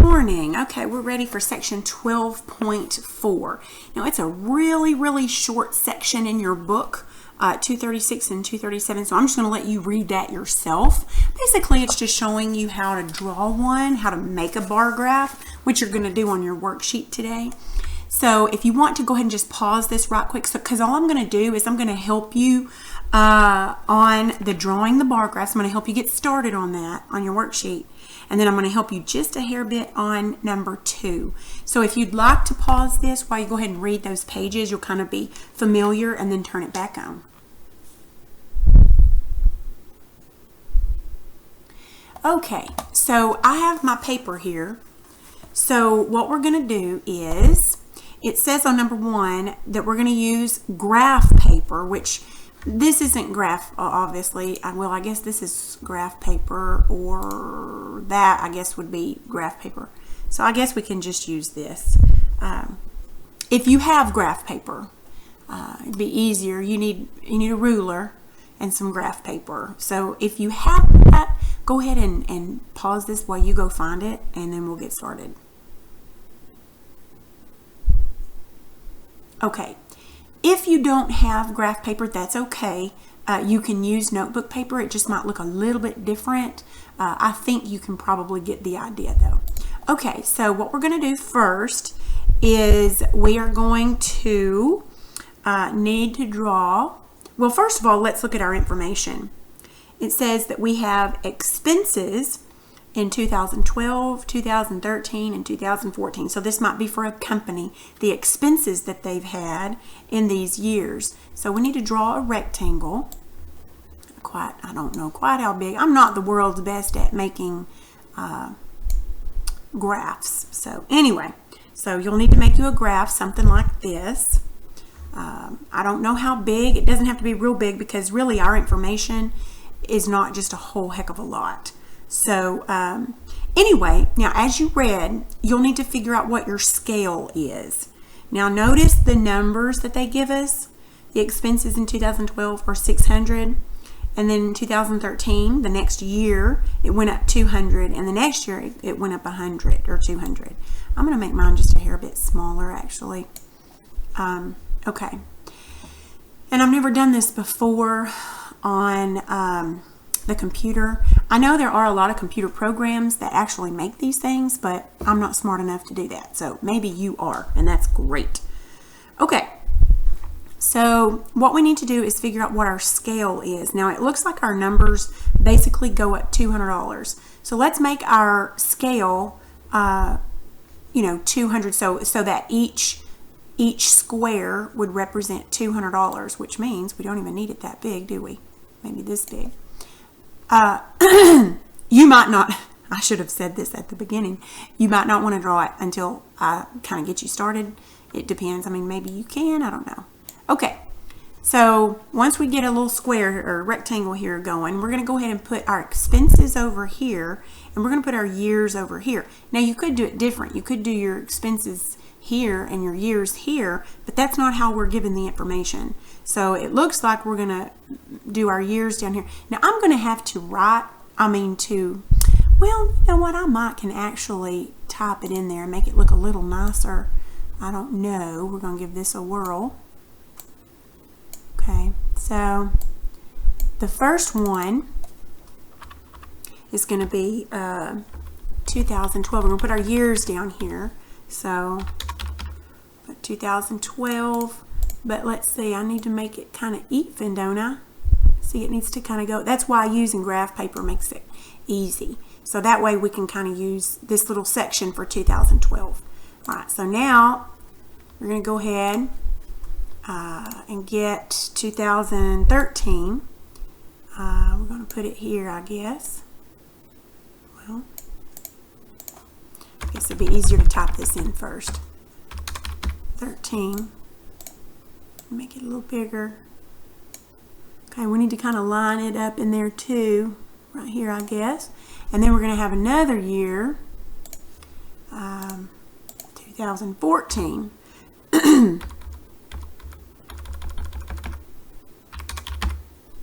morning. Okay, we're ready for section 12.4. Now, it's a really short section in your book, 236 and 237, so I'm just going to let you read that yourself. Basically, it's just showing you how to draw one, how to make a bar graph, which you're going to do on your worksheet today. So if you want to go ahead and just pause this right quick, because all I'm going to do is I'm going to help you on the drawing the bar graphs. I'm going to help you get started on that on your worksheet. And then I'm going to help you just a hair bit on number 2. So if you'd like to pause this while you go ahead and read those pages, you'll kind of be familiar and then turn it back on. Okay, so I have my paper here. So what we're going to do is, it says on number 1 that we're going to use graph paper, which this isn't graph, obviously. Well, I guess this is graph paper, or that, I guess, would be graph paper. So I guess we can just use this. If you have graph paper, it'd be easier. You need a ruler and some graph paper. So if you have that, go ahead and pause this while you go find it, and then we'll get started. Okay. If you don't have graph paper, that's okay. You can use notebook paper. It just might look a little bit different. I think you can probably get the idea though. Okay, so what we're going to do first is we are going to need to draw. Well, first of all, let's look at our information. It says that we have expenses in 2012, 2013, and 2014. So this might be for a company, the expenses that they've had in these years. So we need to draw a rectangle. I don't know quite how big. I'm not the world's best at making graphs. So anyway, so you'll need to make you a graph, something like this. I don't know how big. It doesn't have to be real big because really our information is not just a whole heck of a lot. So anyway, now as you read, you'll need to figure out what your scale is. Now notice the numbers that they give us. The expenses in 2012 are 600, and then in 2013, the next year, it went up 200, and the next year it went up 100 or 200. I'm going to make mine just a hair bit smaller actually. Okay, and I've never done this before on the computer. I know there are a lot of computer programs that actually make these things, but I'm not smart enough to do that. So maybe you are, and that's great. Okay, so what we need to do is figure out what our scale is. Now it looks like our numbers basically go up $200. So let's make our scale, 200, so that each square would represent $200, which means we don't even need it that big, do we? Maybe this big. You might not, I should have said this at the beginning, you might not want to draw it until I kind of get you started. It depends. I mean, maybe you can, I don't know. Okay, so once we get a little square or rectangle here going, we're going to go ahead and put our expenses over here, and we're going to put our years over here. Now you could do it different. You could do your expenses here and your years here, but that's not how we're given the information. So it looks like we're going to do our years down here. Now I'm going to have to well, you know what, I can actually type it in there and make it look a little nicer. I don't know. We're going to give this a whirl. Okay, so the first one is going to be 2012. We're going to put our years down here. So 2012, but let's see, I need to make it kind of even, don't I? See, it needs to kind of go. That's why using graph paper makes it easy. So that way we can kind of use this little section for 2012. All right, so now we're going to go ahead and get 2013. We're going to put it here, I guess. Well, I guess it'd be easier to type this in first. 13. Make it a little bigger. Okay, we need to kind of line it up in there too, right here, I guess. And then we're going to have another year, 2014.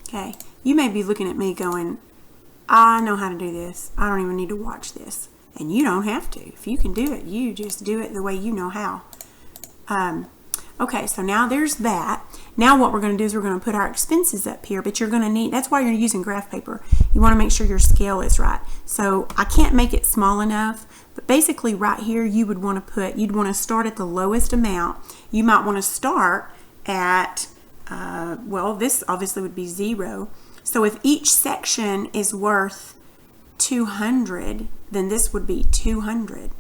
Okay, you may be looking at me going, I know how to do this. I don't even need to watch this. And you don't have to. If you can do it, you just do it the way you know how. Okay, so now there's that. Now what we're going to do is we're going to put our expenses up here, but you're going to need, that's why you're using graph paper. You want to make sure your scale is right. So I can't make it small enough, but basically right here you would want to put, you'd want to start at the lowest amount. You might want to start at, well, this obviously would be 0. So if each section is worth 200, then this would be 200.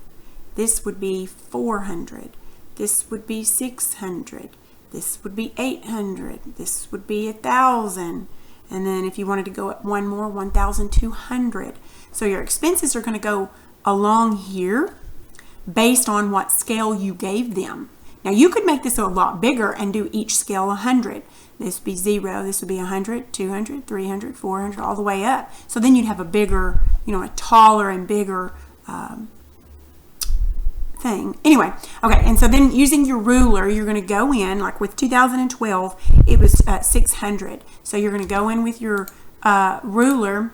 This would be 400. This would be 600. This would be 800. This would be 1,000. And then if you wanted to go up one more, 1,200. So your expenses are going to go along here based on what scale you gave them. Now you could make this a lot bigger and do each scale 100. This would be 0. This would be 100, 200, 300, 400, all the way up. So then you'd have a bigger, a taller and bigger thing. Anyway, okay, and so then using your ruler, you're going to go in, like with 2012, it was 600. So you're going to go in with your ruler.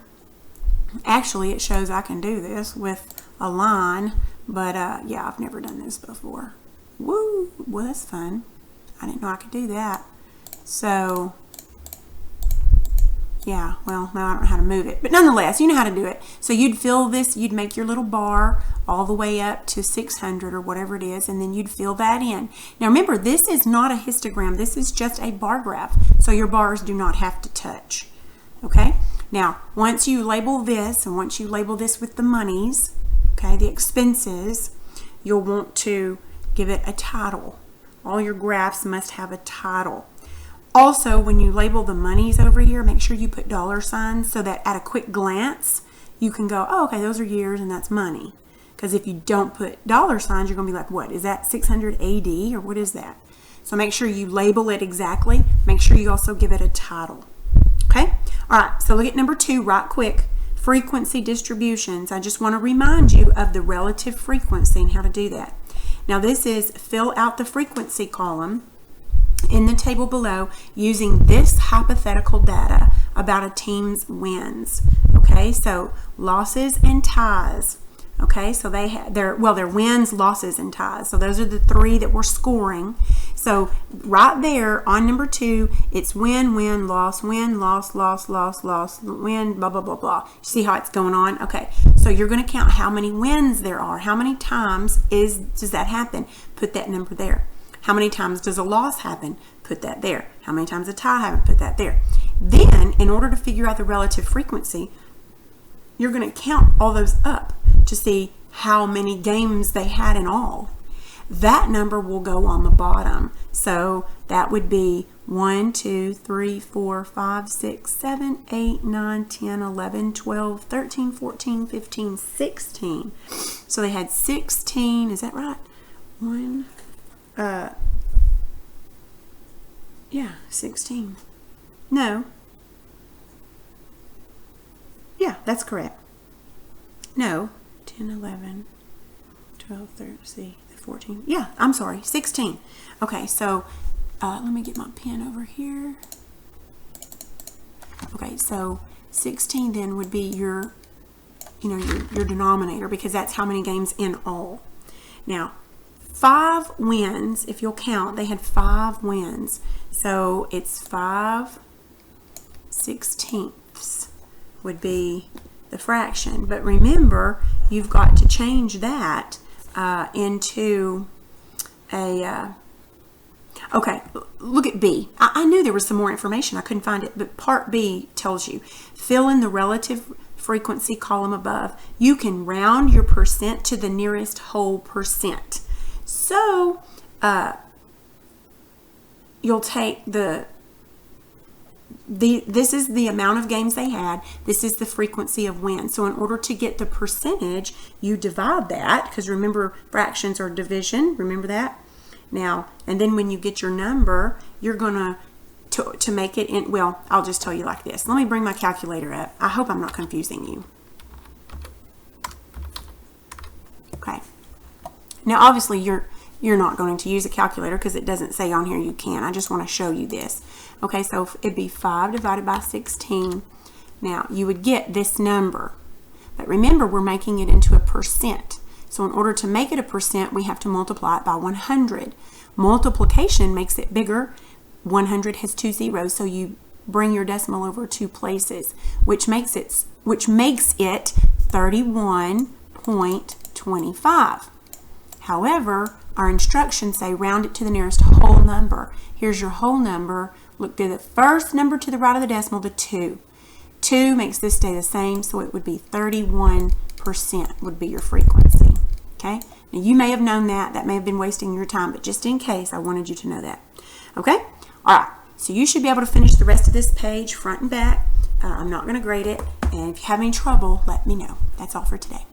Actually, it shows I can do this with a line, but yeah, I've never done this before. Woo! Well, that's fun. I didn't know I could do that. So, yeah, well, now I don't know how to move it. But nonetheless, you know how to do it. So you'd fill this, you'd make your little bar all the way up to 600 or whatever it is, and then you'd fill that in. Now remember, this is not a histogram. This is just a bar graph. So your bars do not have to touch. Okay? Now, once you label this, and once you label this with the monies, okay, the expenses, you'll want to give it a title. All your graphs must have a title. Also, when you label the monies over here, make sure you put dollar signs so that at a quick glance, you can go, oh, okay, those are years and that's money. Because if you don't put dollar signs, you're going to be like, what, is that 600 AD or what is that? So make sure you label it exactly. Make sure you also give it a title. Okay? All right, so look at number 2 right quick. Frequency distributions. I just want to remind you of the relative frequency and how to do that. Now this is fill out the frequency column in the table below using this hypothetical data about a team's wins. Okay, so losses and ties. Okay, so they had their wins, losses, and ties. So those are the 3 that we're scoring. So right there on number 2, it's win, win, loss, loss, loss, win, blah, blah, blah, blah. See how it's going on? Okay, so you're going to count how many wins there are. How many times does that happen? Put that number there. How many times does a loss happen? Put that there. How many times a tie happen? Put that there. Then, in order to figure out the relative frequency, you're going to count all those up to see how many games they had in all. That number will go on the bottom. So that would be 1, 2, 3, 4, 5, 6, 7, 8, 9, 10, 11, 12, 13, 14, 15, 16. So they had 16, is that right? Yeah, 16. No. Yeah, that's correct. No, 10, 11, 12, 13, 14. Yeah, I'm sorry, 16. Okay, so let me get my pen over here. Okay, so 16 then would be your denominator because that's how many games in all. Now, 5 wins, if you'll count, they had 5 wins. So it's 5/16 would be the fraction. But remember, you've got to change that into a... okay, look at B. I knew there was some more information. I couldn't find it. But part B tells you, fill in the relative frequency column above. You can round your percent to the nearest whole percent. So, you'll take this is the amount of games they had. This is the frequency of wins. So in order to get the percentage, you divide that, because remember, fractions are division. Remember that? Now, and then when you get your number, you're going to make it in, well, I'll just tell you like this. Let me bring my calculator up. I hope I'm not confusing you. Okay. Now, obviously, you're not going to use a calculator because it doesn't say on here you can. I just want to show you this. Okay, so it'd be 5 divided by 16. Now, you would get this number. But remember, we're making it into a percent. So in order to make it a percent, we have to multiply it by 100. Multiplication makes it bigger. 100 has 2 zeros, so you bring your decimal over 2 places, which makes it 31.25. However, our instructions say round it to the nearest whole number. Here's your whole number. Look to the first number to the right of the decimal, the 2. 2 makes this stay the same, so it would be 31% would be your frequency. Okay? Now you may have known that. That may have been wasting your time, but just in case, I wanted you to know that. Okay? All right. So you should be able to finish the rest of this page front and back. I'm not going to grade it, and if you have any trouble, let me know. That's all for today.